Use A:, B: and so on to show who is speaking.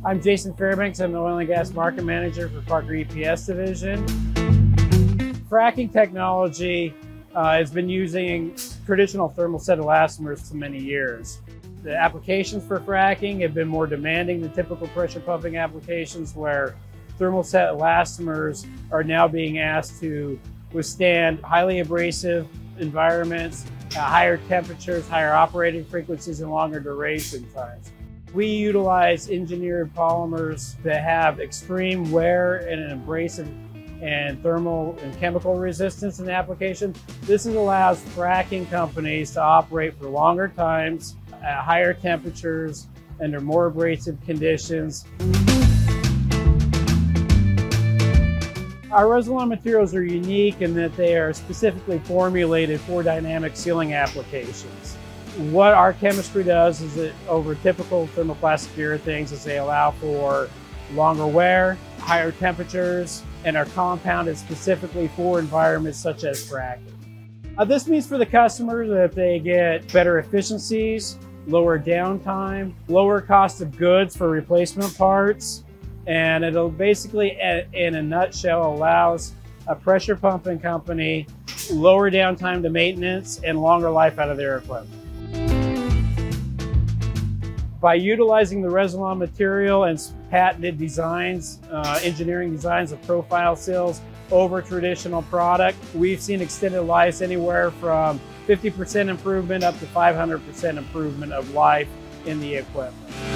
A: I'm Jason Fairbanks. I'm the Oil and Gas Market Manager for Parker EPS Division. Fracking technology has been using traditional thermoset elastomers for many years. The applications for fracking have been more demanding than typical pressure pumping applications, where thermoset elastomers are now being asked to withstand highly abrasive environments, higher temperatures, higher operating frequencies, and longer duration times. We utilize engineered polymers that have extreme wear and an abrasive and thermal and chemical resistance in the application. This allows fracking companies to operate for longer times, at higher temperatures, under more abrasive conditions. Our Resilon materials are unique in that they are specifically formulated for dynamic sealing applications. What our chemistry does is that over typical thermoplastic urethanes is they allow for longer wear, higher temperatures, and are compounded specifically for environments such as fracking. This means for the customer that they get better efficiencies, lower downtime, lower cost of goods for replacement parts, and it'll basically, in a nutshell, allows a pressure pumping company lower downtime to maintenance and longer life out of their equipment. By utilizing the Resilon material and patented designs, engineering designs of profile seals over traditional product, we've seen extended lives anywhere from 50% improvement up to 500% improvement of life in the equipment.